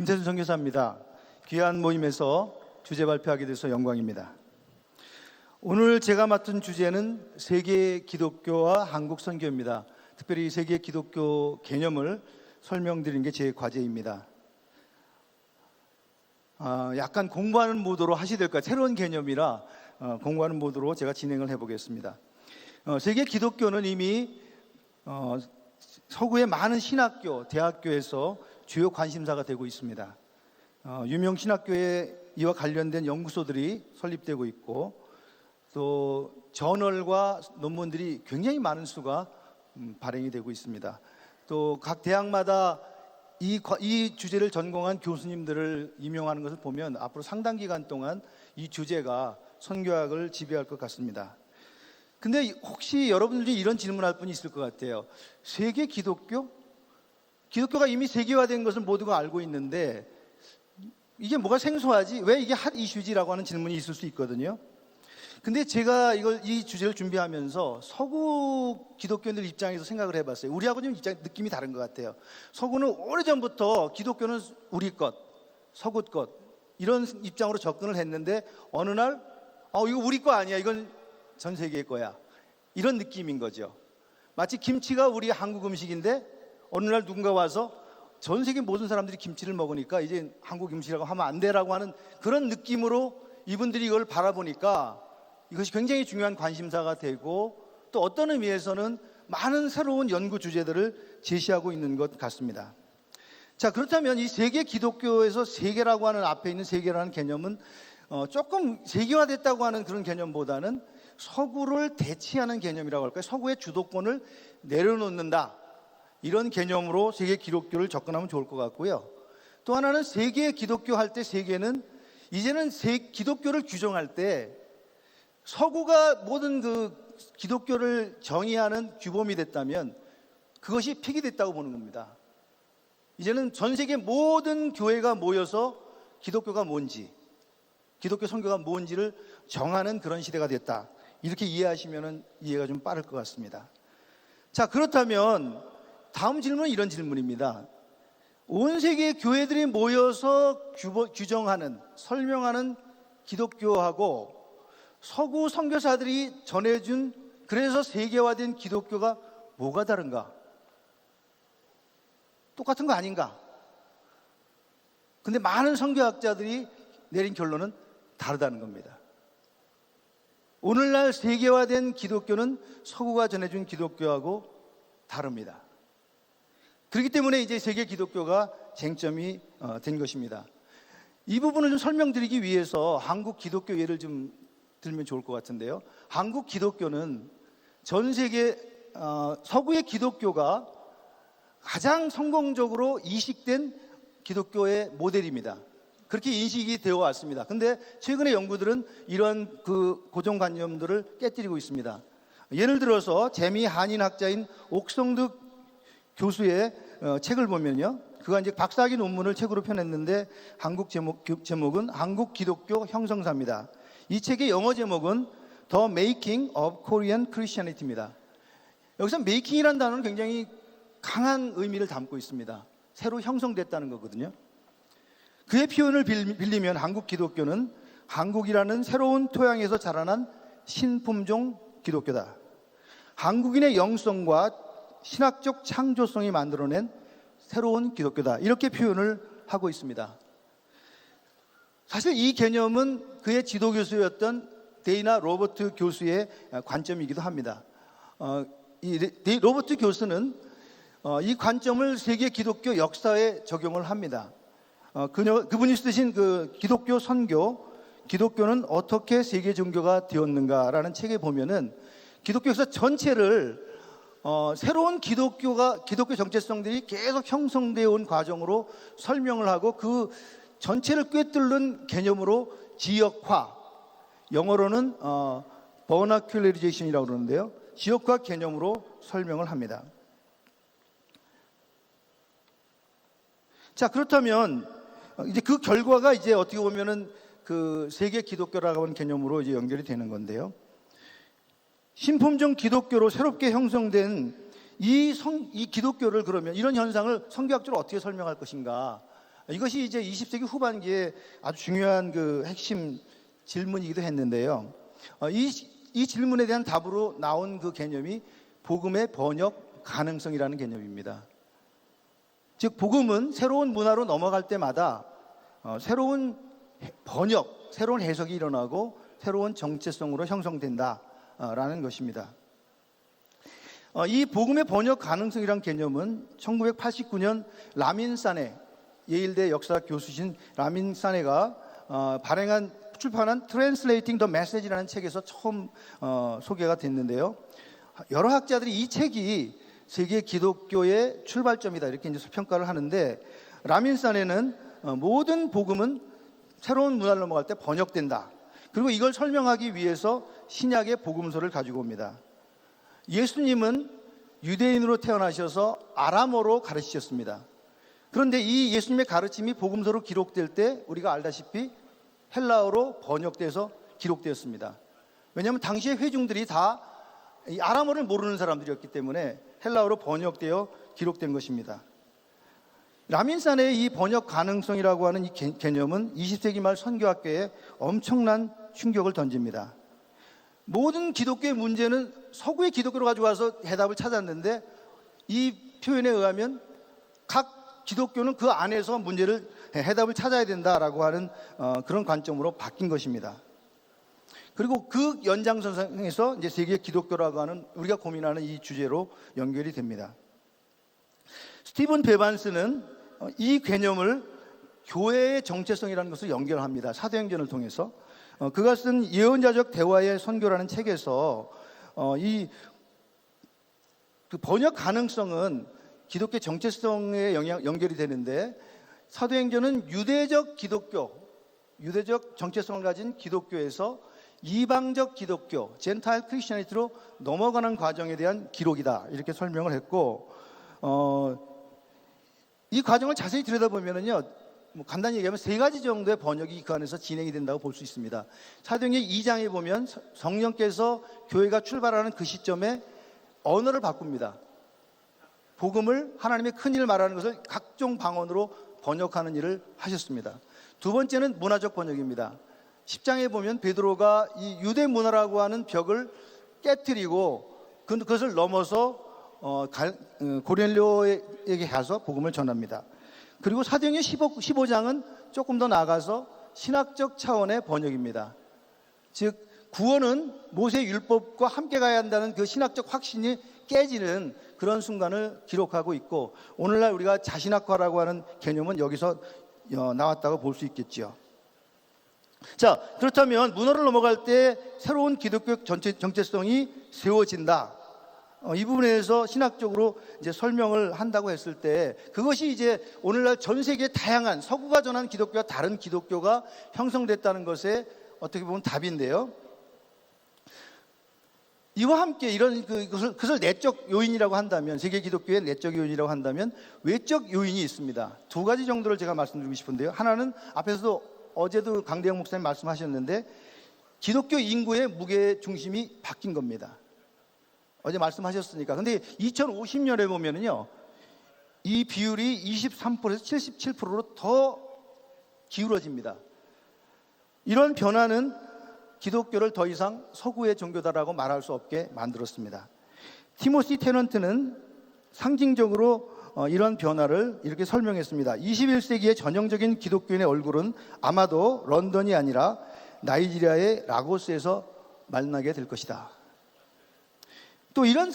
김태준 선교사입니다. 귀한 모임에서 주제 발표하게 돼서 영광입니다. 오늘 제가 맡은 주제는 세계 기독교와 한국 선교입니다. 특별히 세계 기독교 개념을 설명드리는 게 제 과제입니다. 약간 공부하는 모드로 하셔야 될 것 같아요. 새로운 개념이라 공부하는 모드로 제가 진행을 해보겠습니다. 세계 기독교는 이미 서구의 많은 신학교, 대학교에서 주요 관심사가 되고 있습니다. 유명 신학교에 이와 관련된 연구소들이 설립되고 있고 또 저널과 논문들이 굉장히 많은 수가 발행이 되고 있습니다. 또 각 대학마다 이 주제를 전공한 교수님들을 임용하는 것을 보면 앞으로 상당 기간 동안 이 주제가 선교학을 지배할 것 같습니다. 근데 혹시 여러분들 중에 이런 질문할 분이 있을 것 같아요. 세계 기독교? 기독교가 이미 세계화된 것을 모두가 알고 있는데 이게 뭐가 생소하지? 왜 이게 핫 이슈지라고 하는 질문이 있을 수 있거든요. 근데 제가 이 주제를 준비하면서 서구 기독교인들 입장에서 생각을 해봤어요. 우리하고 좀 느낌이 다른 것 같아요. 서구는 오래전부터 기독교는 우리 것, 서구 것 이런 입장으로 접근을 했는데 어느 날 이거 우리 거 아니야, 이건 전 세계의 거야, 이런 느낌인 거죠. 마치 김치가 우리 한국 음식인데 어느 날 누군가 와서 전 세계 모든 사람들이 김치를 먹으니까 이제 한국 음식이라고 하면 안 되라고 하는 그런 느낌으로 이분들이 이걸 바라보니까 이것이 굉장히 중요한 관심사가 되고 또 어떤 의미에서는 많은 새로운 연구 주제들을 제시하고 있는 것 같습니다. 자, 그렇다면 이 세계 기독교에서 세계라고 하는 앞에 있는 세계라는 개념은 조금 세계화됐다고 하는 그런 개념보다는 서구를 대치하는 개념이라고 할까요? 서구의 주도권을 내려놓는다, 이런 개념으로 세계 기독교를 접근하면 좋을 것 같고요. 또 하나는 세계 기독교 할 때 세계는 이제는 기독교를 규정할 때 서구가 모든 그 기독교를 정의하는 규범이 됐다면 그것이 폐기됐다고 보는 겁니다. 이제는 전 세계 모든 교회가 모여서 기독교가 뭔지, 기독교 선교가 뭔지를 정하는 그런 시대가 됐다, 이렇게 이해하시면 이해가 좀 빠를 것 같습니다. 자, 그렇다면 다음 질문은 이런 질문입니다. 온 세계 교회들이 모여서 규정하는, 설명하는 기독교하고 서구 선교사들이 전해준 그래서 세계화된 기독교가 뭐가 다른가? 똑같은 거 아닌가? 근데 많은 선교학자들이 내린 결론은 다르다는 겁니다. 오늘날 세계화된 기독교는 서구가 전해준 기독교하고 다릅니다. 그렇기 때문에 이제 세계 기독교가 쟁점이 된 것입니다. 이 부분을 좀 설명드리기 위해서 한국 기독교 예를 좀 들면 좋을 것 같은데요. 한국 기독교는 전 세계 서구의 기독교가 가장 성공적으로 이식된 기독교의 모델입니다. 그렇게 인식이 되어 왔습니다. 근데 최근의 연구들은 이런 그 고정관념들을 깨뜨리고 있습니다. 예를 들어서 재미 한인학자인 옥성득 교수의 책을 보면요, 그가 이제 박사학위 논문을 책으로 펴냈는데 한국 제목은 한국 기독교 형성사입니다. 이 책의 영어 제목은 The Making of Korean Christianity입니다. 여기서 making이라는 단어는 굉장히 강한 의미를 담고 있습니다. 새로 형성됐다는 거거든요. 그의 표현을 빌리면 한국 기독교는 한국이라는 새로운 토양에서 자라난 신품종 기독교다. 한국인의 영성과 신학적 창조성이 만들어낸 새로운 기독교다, 이렇게 표현을 하고 있습니다. 사실 이 개념은 그의 지도교수였던 데이나 로버트 교수의 관점이기도 합니다. 이 로버트 교수는 이 관점을 세계 기독교 역사에 적용을 합니다. 그분이 쓰신 그 기독교 선교, 기독교는 어떻게 세계 종교가 되었는가라는 책에 보면은 기독교 역사 전체를 새로운 기독교 정체성들이 계속 형성되어 온 과정으로 설명을 하고 그 전체를 꿰뚫는 개념으로 지역화, 영어로는 버나큘러리제이션이라고 그러는데요, 지역화 개념으로 설명을 합니다. 자, 그렇다면 이제 그 결과가 이제 어떻게 보면은 그 세계 기독교라고 하는 개념으로 이제 연결이 되는 건데요. 신품종 기독교로 새롭게 형성된 이 기독교를 그러면 이런 현상을 성경학적으로 어떻게 설명할 것인가? 이것이 이제 20세기 후반기에 아주 중요한 그 핵심 질문이기도 했는데요. 이 질문에 대한 답으로 나온 그 개념이 복음의 번역 가능성이라는 개념입니다. 즉 복음은 새로운 문화로 넘어갈 때마다 새로운 번역, 새로운 해석이 일어나고 새로운 정체성으로 형성된다라는 것입니다. 이 복음의 번역 가능성이라는 개념은 1989년 라민 사네, 예일대 역사 교수신 라민 사네가 출판한 Translating the Message라는 책에서 처음 소개가 됐는데요. 여러 학자들이 이 책이 세계 기독교의 출발점이다 이렇게 이제 평가를 하는데, 라민 사네는 모든 복음은 새로운 문화를 넘어갈 때 번역된다. 그리고 이걸 설명하기 위해서 신약의 복음서를 가지고 옵니다. 예수님은 유대인으로 태어나셔서 아람어로 가르치셨습니다. 그런데 이 예수님의 가르침이 복음서로 기록될 때 우리가 알다시피 헬라어로 번역돼서 기록되었습니다. 왜냐하면 당시의 회중들이 다 이 아람어를 모르는 사람들이었기 때문에 헬라어로 번역되어 기록된 것입니다. 라민산의 이 번역 가능성이라고 하는 이 개념은 20세기 말 선교학계에 엄청난 충격을 던집니다. 모든 기독교의 문제는 서구의 기독교로 가지고 와서 해답을 찾았는데, 이 표현에 의하면 각 기독교는 그 안에서 문제를 해답을 찾아야 된다라고 하는 그런 관점으로 바뀐 것입니다. 그리고 그 연장선상에서 이제 세계 기독교라고 하는 우리가 고민하는 이 주제로 연결이 됩니다. 스티븐 베반스는 이 개념을 교회의 정체성이라는 것을 연결합니다. 사도행전을 통해서. 그가 쓴 예언자적 대화의 선교라는 책에서 그 번역 가능성은 기독교 정체성에 연결이 되는데, 사도행전은 유대적 정체성을 가진 기독교에서 이방적 기독교, 젠타일 크리스천리티로 넘어가는 과정에 대한 기록이다 이렇게 설명을 했고, 이 과정을 자세히 들여다보면요, 간단히 얘기하면 세 가지 정도의 번역이 그 안에서 진행이 된다고 볼 수 있습니다. 사도행전 2장에 보면 성령께서 교회가 출발하는 그 시점에 언어를 바꿉니다. 복음을, 하나님의 큰 일을 말하는 것을 각종 방언으로 번역하는 일을 하셨습니다. 두 번째는 문화적 번역입니다. 10장에 보면 베드로가 이 유대 문화라고 하는 벽을 깨뜨리고 그것을 넘어서 고넬료에게 가서 복음을 전합니다. 그리고 사도행전 15장은 조금 더 나아가서 신학적 차원의 번역입니다. 즉 구원은 모세 율법과 함께 가야 한다는 그 신학적 확신이 깨지는 그런 순간을 기록하고 있고, 오늘날 우리가 자신학화라고 하는 개념은 여기서 나왔다고 볼 수 있겠죠. 자, 그렇다면 문화를 넘어갈 때 새로운 기독교 정체성이 세워진다. 이 부분에 대해서 신학적으로 이제 설명을 한다고 했을 때, 그것이 이제 오늘날 전 세계 다양한 서구가 전한 기독교와 다른 기독교가 형성됐다는 것에 어떻게 보면 답인데요. 이와 함께 이런 그것을 내적 요인이라고 한다면, 세계 기독교의 내적 요인이라고 한다면 외적 요인이 있습니다. 두 가지 정도를 제가 말씀드리고 싶은데요. 하나는 앞에서도 어제도 강대영 목사님 말씀하셨는데, 기독교 인구의 무게 중심이 바뀐 겁니다. 어제 말씀하셨으니까. 근데 2050년에 보면은요, 이 비율이 23%에서 77%로 더 기울어집니다. 이런 변화는 기독교를 더 이상 서구의 종교다라고 말할 수 없게 만들었습니다. 티모시 테넌트는 상징적으로 이런 변화를 이렇게 설명했습니다. 21세기의 전형적인 기독교인의 얼굴은 아마도 런던이 아니라 나이지리아의 라고스에서 만나게 될 것이다. 또 이런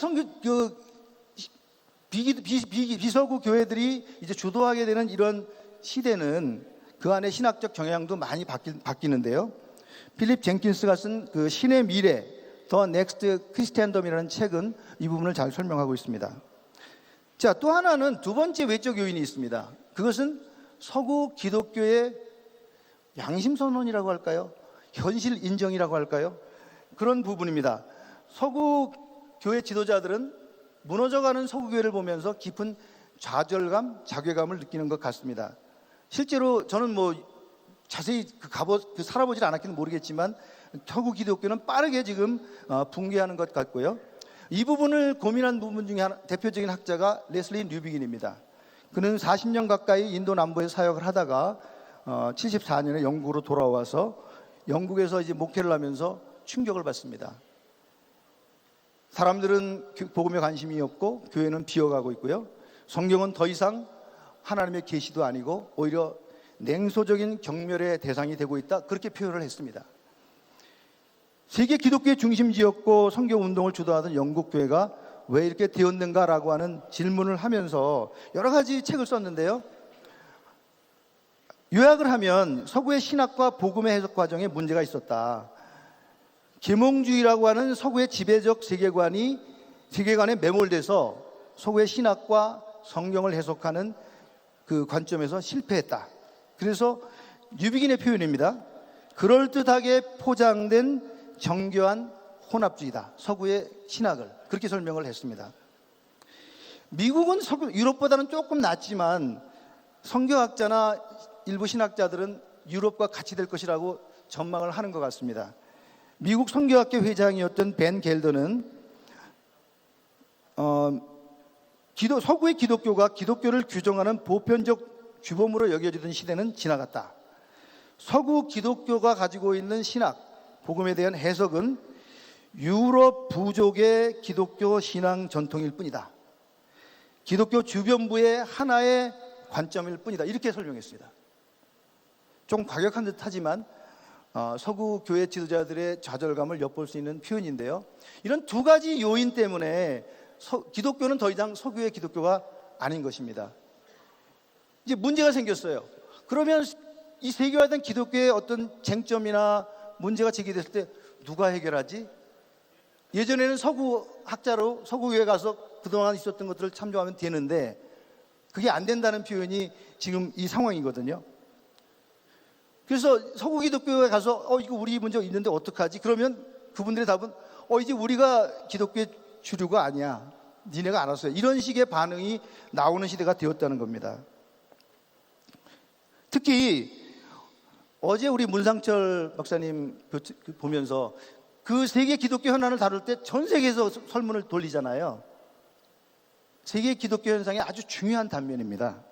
비서구 교회들이 이제 주도하게 되는 이런 시대는 그 안에 신학적 경향도 많이 바뀌는데요. 필립 젠킨스가 쓴 그 신의 미래, The Next Christendom이라는 책은 이 부분을 잘 설명하고 있습니다. 자, 또 하나는 두 번째 외적 요인이 있습니다. 그것은 서구 기독교의 양심선언이라고 할까요? 현실 인정이라고 할까요? 그런 부분입니다. 서구 교회 지도자들은 무너져가는 서구 교회를 보면서 깊은 좌절감, 자괴감을 느끼는 것 같습니다. 실제로 저는 자세히 살아보질 않았기는 모르겠지만 서구 기독교는 빠르게 지금 붕괴하는 것 같고요. 이 부분을 고민한 부분 중에 대표적인 학자가 레슬리 뉴비긴입니다. 그는 40년 가까이 인도 남부에 사역을 하다가 74년에 영국으로 돌아와서 영국에서 이제 목회를 하면서 충격을 받습니다. 사람들은 복음에 관심이 없고 교회는 비어가고 있고요. 성경은 더 이상 하나님의 계시도 아니고 오히려 냉소적인 경멸의 대상이 되고 있다, 그렇게 표현을 했습니다. 세계 기독교의 중심지였고 선교운동을 주도하던 영국 교회가 왜 이렇게 되었는가라고 하는 질문을 하면서 여러 가지 책을 썼는데요. 요약을 하면 서구의 신학과 복음의 해석 과정에 문제가 있었다. 계몽주의라고 하는 서구의 지배적 세계관에 매몰돼서 서구의 신학과 성경을 해석하는 그 관점에서 실패했다. 그래서 뉴비긴의 표현입니다. 그럴듯하게 포장된 정교한 혼합주의다, 서구의 신학을. 그렇게 설명을 했습니다. 미국은 유럽보다는 조금 낫지만 선교학자나 일부 신학자들은 유럽과 같이 될 것이라고 전망을 하는 것 같습니다. 미국 선교학회 회장이었던 벤 겔더는 서구의 기독교가 기독교를 규정하는 보편적 규범으로 여겨지던 시대는 지나갔다. 서구 기독교가 가지고 있는 신학, 복음에 대한 해석은 유럽 부족의 기독교 신앙 전통일 뿐이다. 기독교 주변부의 하나의 관점일 뿐이다. 이렇게 설명했습니다. 좀 과격한 듯 하지만 서구 교회 지도자들의 좌절감을 엿볼 수 있는 표현인데요. 이런 두 가지 요인 때문에 기독교는 더 이상 서구의 기독교가 아닌 것입니다. 이제 문제가 생겼어요. 그러면 이 세계화된 기독교의 어떤 쟁점이나 문제가 제기됐을 때 누가 해결하지? 예전에는 서구 학자로 서구교회 가서 그동안 있었던 것들을 참조하면 되는데 그게 안 된다는 표현이 지금 이 상황이거든요. 그래서 서구 기독교에 가서 이거 우리 문제가 있는데 어떡하지? 그러면 그분들의 답은 이제 우리가 기독교의 주류가 아니야, 니네가 알아서 해. 이런 식의 반응이 나오는 시대가 되었다는 겁니다. 특히 어제 우리 문상철 박사님 보면서 그 세계 기독교 현안을 다룰 때 전 세계에서 설문을 돌리잖아요. 세계 기독교 현상의 아주 중요한 단면입니다.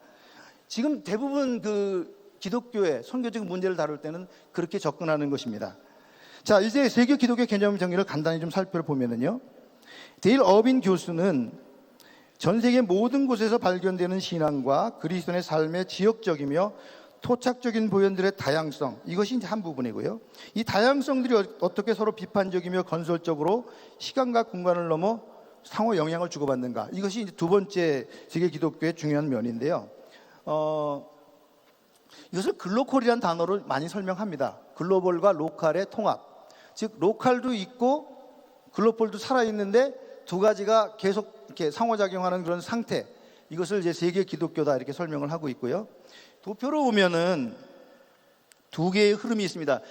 지금 대부분 그 기독교의 선교적 문제를 다룰 때는 그렇게 접근하는 것입니다. 자, 이제 세계 기독교 개념 정의를 간단히 좀 살펴보면요. 데일 어빈 교수는 전 세계 모든 곳에서 발견되는 신앙과 그리스도인의 삶의 지역적이며 토착적인 보현들의 다양성, 이것이 이제 한 부분이고요. 이 다양성들이 어떻게 서로 비판적이며 건설적으로 시간과 공간을 넘어 상호 영향을 주고받는가, 이것이 이제 두 번째 세계 기독교의 중요한 면인데요. 이것을 글로컬이라는 단어로 많이 설명합니다. 글로벌과 로컬의 통합, 즉 로컬도 있고 글로벌도 살아있는데 두 가지가 계속 이렇게 상호작용하는 그런 상태, 이것을 이제 세계 기독교다 이렇게 설명을 하고 있고요. 도표로 보면은 두 개의 흐름이 있습니다.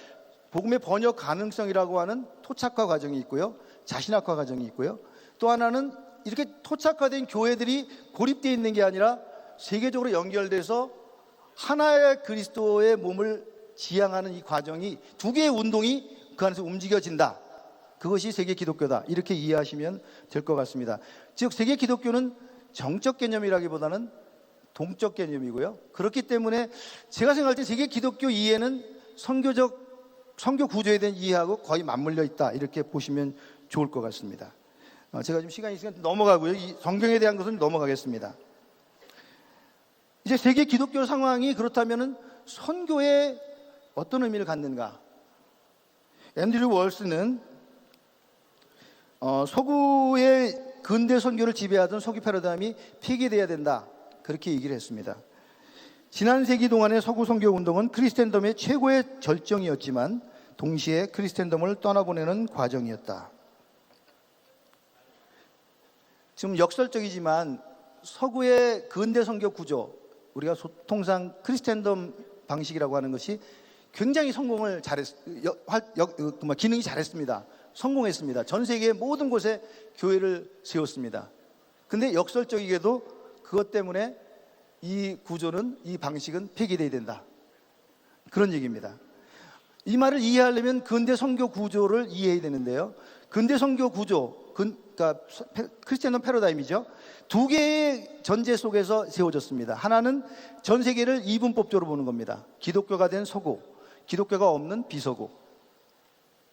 복음의 번역 가능성이라고 하는 토착화 과정이 있고요, 자신학화 과정이 있고요. 또 하나는 이렇게 토착화된 교회들이 고립되어 있는 게 아니라 세계적으로 연결돼서 하나의 그리스도의 몸을 지향하는 이 과정이, 두 개의 운동이 그 안에서 움직여진다. 그것이 세계 기독교다, 이렇게 이해하시면 될 것 같습니다. 즉 세계 기독교는 정적 개념이라기보다는 동적 개념이고요. 그렇기 때문에 제가 생각할 때 세계 기독교 이해는 선교 구조에 대한 이해하고 거의 맞물려 있다, 이렇게 보시면 좋을 것 같습니다. 제가 좀 시간이 있으니까 넘어가고요. 이 성경에 대한 것은 넘어가겠습니다. 이제 세계 기독교 상황이 그렇다면 선교에 어떤 의미를 갖는가? 앤드류 월스는 서구의 근대 선교를 지배하던 서구 패러다임이 폐기되어야 된다, 그렇게 얘기를 했습니다. 지난 세기 동안의 서구 선교 운동은 크리스텐덤의 최고의 절정이었지만 동시에 크리스텐덤을 떠나보내는 과정이었다. 지금 역설적이지만 서구의 근대 선교 구조, 우리가 통상 크리스텐덤 방식이라고 하는 것이 굉장히 성공을 기능이 잘했습니다. 성공했습니다. 전 세계의 모든 곳에 교회를 세웠습니다. 근데 역설적이게도 그것 때문에 이 구조는, 이 방식은 폐기되어야 된다, 그런 얘기입니다. 이 말을 이해하려면 근대 선교 구조를 이해해야 되는데요. 근대 선교 구조, 그러니까 크리스천덤 패러다임이죠. 두 개의 전제 속에서 세워졌습니다. 하나는 전 세계를 이분법적으로 보는 겁니다. 기독교가 된 서구, 기독교가 없는 비서구.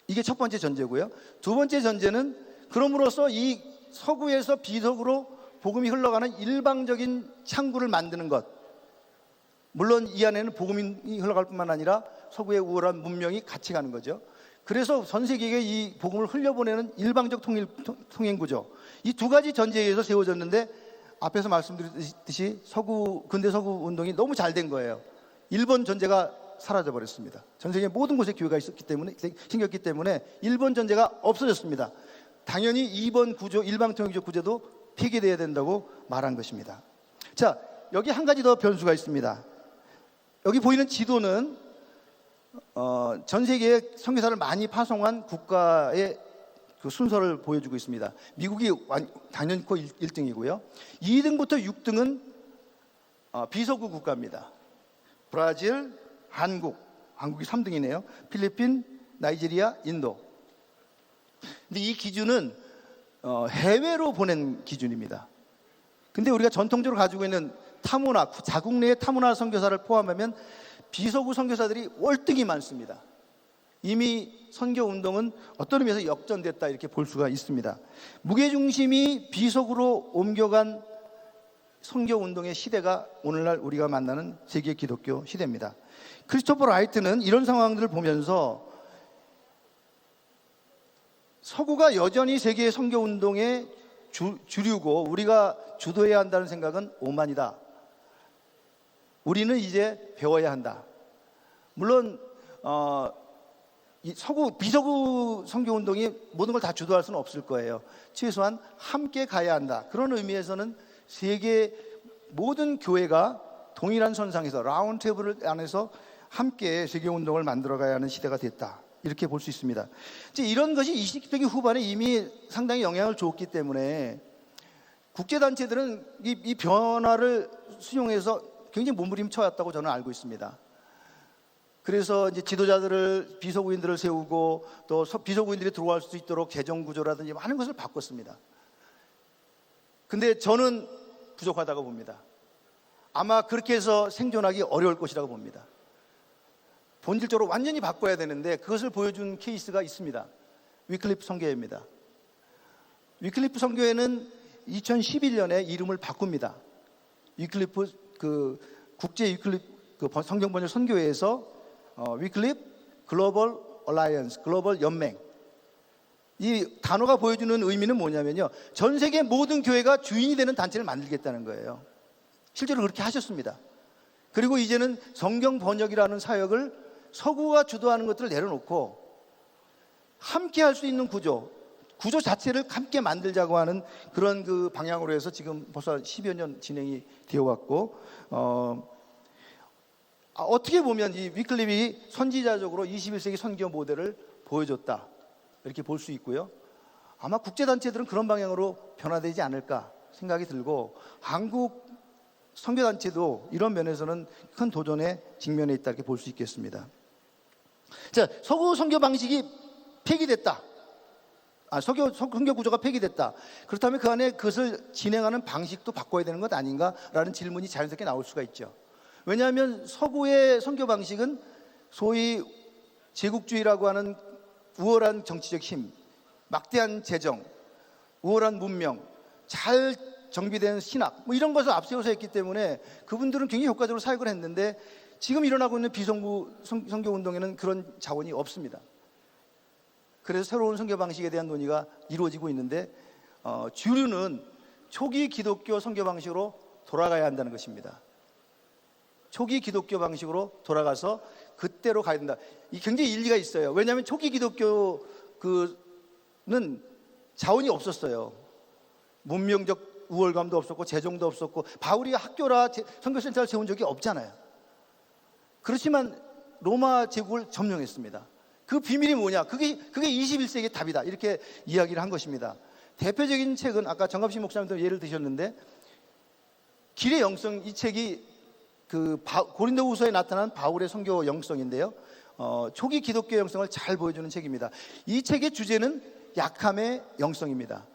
이게 첫 번째 전제고요. 두 번째 전제는 그럼으로써 이 서구에서 비서구로 복음이 흘러가는 일방적인 창구를 만드는 것. 물론 이 안에는 복음이 흘러갈 뿐만 아니라 서구의 우월한 문명이 같이 가는 거죠. 그래서 전 세계에 이 복음을 흘려보내는 일방적 통행 구조, 이 두 가지 전제에 의해서 세워졌는데 앞에서 말씀드렸듯이 근대 서구 운동이 너무 잘 된 거예요. 1번 전제가 사라져 버렸습니다. 전 세계 모든 곳에 교회가 생겼기 때문에 1번 전제가 없어졌습니다. 당연히 2번 구조, 일방통행적 구조도 폐기돼야 된다고 말한 것입니다. 자, 여기 한 가지 더 변수가 있습니다. 여기 보이는 지도는 전 세계에 선교사를 많이 파송한 국가의 그 순서를 보여주고 있습니다. 미국이 당연히 1등이고요. 2등부터 6등은 비서구 국가입니다. 브라질, 한국이 3등이네요. 필리핀, 나이지리아, 인도. 근데 이 기준은 해외로 보낸 기준입니다. 근데 우리가 전통적으로 가지고 있는 타문화, 자국 내의 타문화 선교사를 포함하면 비서구 선교사들이 월등히 많습니다. 이미 선교 운동은 어떤 의미에서 역전됐다 이렇게 볼 수가 있습니다. 무게중심이 비서구로 옮겨간 선교 운동의 시대가 오늘날 우리가 만나는 세계 기독교 시대입니다. 크리스토퍼 라이트는 이런 상황들을 보면서 서구가 여전히 세계 선교 운동의 주류고 우리가 주도해야 한다는 생각은 오만이다. 우리는 이제 배워야 한다. 물론 비서구 선교운동이 모든 걸 다 주도할 수는 없을 거예요. 최소한 함께 가야 한다. 그런 의미에서는 세계 모든 교회가 동일한 선상에서 라운드 테이블 안에서 함께 세계운동을 만들어가야 하는 시대가 됐다. 이렇게 볼 수 있습니다. 이제 이런 것이 20세기 후반에 이미 상당히 영향을 줬기 때문에 국제단체들은 이 변화를 수용해서 굉장히 몸부림쳐왔다고 저는 알고 있습니다. 그래서 이제 지도자들을, 비서구인들을 세우고 또 비서구인들이 들어갈 수 있도록 재정구조라든지 많은 것을 바꿨습니다. 근데 저는 부족하다고 봅니다. 아마 그렇게 해서 생존하기 어려울 것이라고 봅니다. 본질적으로 완전히 바꿔야 되는데 그것을 보여준 케이스가 있습니다. 위클리프 선교회입니다. 위클리프 선교회는 2011년에 이름을 바꿉니다. 위클리프 국제 위클리프 성경 번역 선교회에서 위클리프 글로벌 얼라이언스, 글로벌 연맹. 이 단어가 보여주는 의미는 뭐냐면요, 전 세계 모든 교회가 주인이 되는 단체를 만들겠다는 거예요. 실제로 그렇게 하셨습니다. 그리고 이제는 성경 번역이라는 사역을 서구가 주도하는 것들을 내려놓고 함께 할 수 있는 구조 자체를 함께 만들자고 하는 그런 그 방향으로 해서 지금 벌써 10여 년 진행이 되어 왔고, 어떻게 보면 이 위클리프이 선지자적으로 21세기 선교 모델을 보여줬다 이렇게 볼 수 있고요. 아마 국제단체들은 그런 방향으로 변화되지 않을까 생각이 들고, 한국 선교단체도 이런 면에서는 큰 도전에 직면해 있다 이렇게 볼 수 있겠습니다. 자, 서구 선교 방식이 폐기됐다. 선교 구조가 폐기됐다. 그렇다면 그 안에 그것을 진행하는 방식도 바꿔야 되는 것 아닌가라는 질문이 자연스럽게 나올 수가 있죠. 왜냐하면 서구의 선교 방식은 소위 제국주의라고 하는 우월한 정치적 힘, 막대한 재정, 우월한 문명, 잘 정비된 신학 이런 것을 앞세워서 했기 때문에 그분들은 굉장히 효과적으로 사역을 했는데, 지금 일어나고 있는 비선구 선교 운동에는 그런 자원이 없습니다. 그래서 새로운 선교 방식에 대한 논의가 이루어지고 있는데, 주류는 초기 기독교 선교 방식으로 돌아가야 한다는 것입니다. 초기 기독교 방식으로 돌아가서 그때로 가야 된다. 이 굉장히 일리가 있어요. 왜냐하면 초기 기독교는 자원이 없었어요. 문명적 우월감도 없었고 재정도 없었고, 바울이 학교라 선교센터를 세운 적이 없잖아요. 그렇지만 로마 제국을 점령했습니다. 그 비밀이 뭐냐? 그게 21세기의 답이다. 이렇게 이야기를 한 것입니다. 대표적인 책은 아까 정갑신 목사님도 예를 드셨는데, 길의 영성, 이 책이 고린도후서에 나타난 바울의 선교 영성인데요. 초기 기독교 영성을 잘 보여주는 책입니다. 이 책의 주제는 약함의 영성입니다.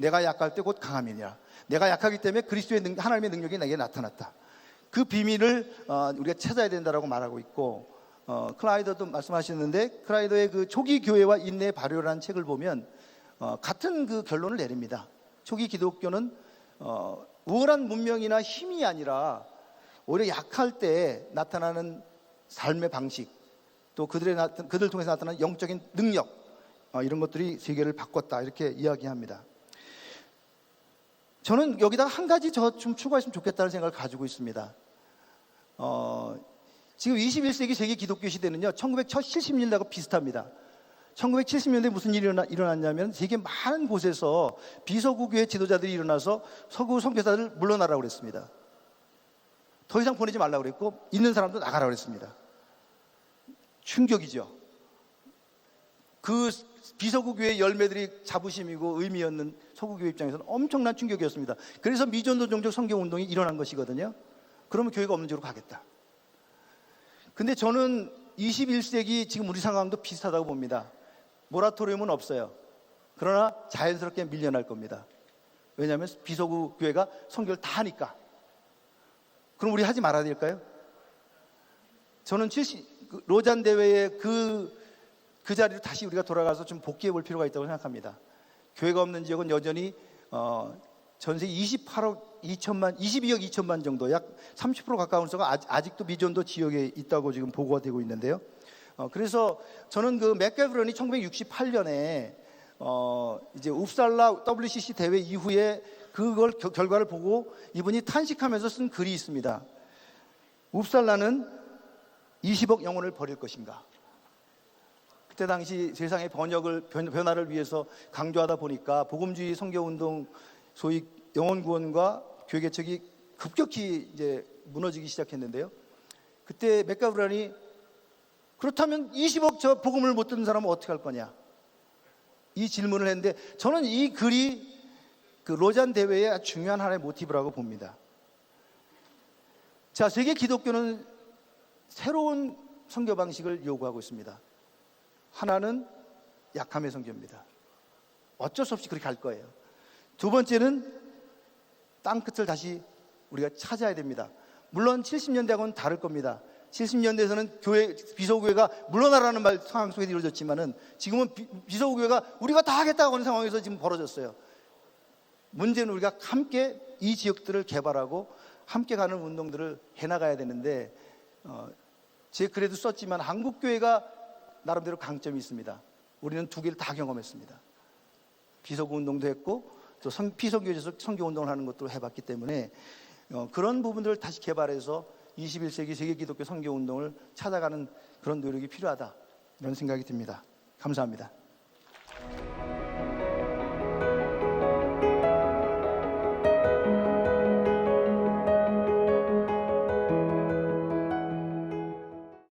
내가 약할 때 곧 강함이니라. 내가 약하기 때문에 그리스도의 하나님의 능력이 내게 나타났다. 그 비밀을 우리가 찾아야 된다라고 말하고 있고, 클라이더도 말씀하셨는데, 클라이더의 그 초기 교회와 인내의 발효라는 책을 보면 같은 그 결론을 내립니다. 초기 기독교는 우월한 문명이나 힘이 아니라 오히려 약할 때 나타나는 삶의 방식, 또 그들 통해서 나타나는 영적인 능력, 이런 것들이 세계를 바꿨다, 이렇게 이야기합니다. 저는 여기다가 한 가지 좀 추가했으면 좋겠다는 생각을 가지고 있습니다. 지금 21세기 세계 기독교 시대는요, 1970년대하고 비슷합니다. 1970년대에 무슨 일이 일어났냐면, 세계 많은 곳에서 비서구교회 지도자들이 일어나서 서구 선교사들을 물러나라고 그랬습니다. 더 이상 보내지 말라고 그랬고, 있는 사람도 나가라고 그랬습니다. 충격이죠. 그 비서구교회 열매들이 자부심이고 의미였는 서구교회 입장에서는 엄청난 충격이었습니다. 그래서 미전도 종족 선교운동이 일어난 것이거든요. 그러면 교회가 없는 쪽으로 가겠다. 근데 저는 21세기 지금 우리 상황도 비슷하다고 봅니다. 모라토리움은 없어요. 그러나 자연스럽게 밀려날 겁니다. 왜냐하면 비서구 교회가 선교를 다 하니까. 그럼 우리 하지 말아야 될까요? 저는 로잔 대회의 그 자리로 다시 우리가 돌아가서 좀 복귀해 볼 필요가 있다고 생각합니다. 교회가 없는 지역은 여전히 전세 22억 2천만 정도, 약 30% 가까운 수가 아직도 미전도 지역에 있다고 지금 보고가 되고 있는데요. 그래서 저는 그 맥가브런이 1968년에 이제 웁살라 WCC 대회 이후에 그걸 결과를 보고 이분이 탄식하면서 쓴 글이 있습니다. 웁살라는 20억 영혼을 버릴 것인가? 그때 당시 세상의 변화를 위해서 강조하다 보니까 복음주의 선교운동, 소위 영혼 구원과 교회 개척이 급격히 이제 무너지기 시작했는데요. 그때 맥가브런이 그렇다면 20억 저 복음을 못 듣는 사람은 어떻게 할 거냐? 이 질문을 했는데, 저는 이 글이 그 로잔 대회의 중요한 하나의 모티브라고 봅니다. 자, 세계 기독교는 새로운 선교 방식을 요구하고 있습니다. 하나는 약함의 선교입니다. 어쩔 수 없이 그렇게 갈 거예요. 두 번째는 땅끝을 다시 우리가 찾아야 됩니다. 물론 70년대하고는 다를 겁니다. 70년대에서는 비서구교회가 물러나라는 상황 속에 이루어졌지만은 지금은 비서구교회가 우리가 다 하겠다고 하는 상황에서 지금 벌어졌어요. 문제는 우리가 함께 이 지역들을 개발하고 함께 가는 운동들을 해나가야 되는데, 제 글에도 썼지만 한국교회가 나름대로 강점이 있습니다. 우리는 두 개를 다 경험했습니다. 비서구 운동도 했고 또 피선교에서 선교 운동을 하는 것도 해봤기 때문에 그런 부분들을 다시 개발해서 21세기 세계 기독교 선교 운동을 찾아가는 그런 노력이 필요하다, 이런 생각이 듭니다. 감사합니다.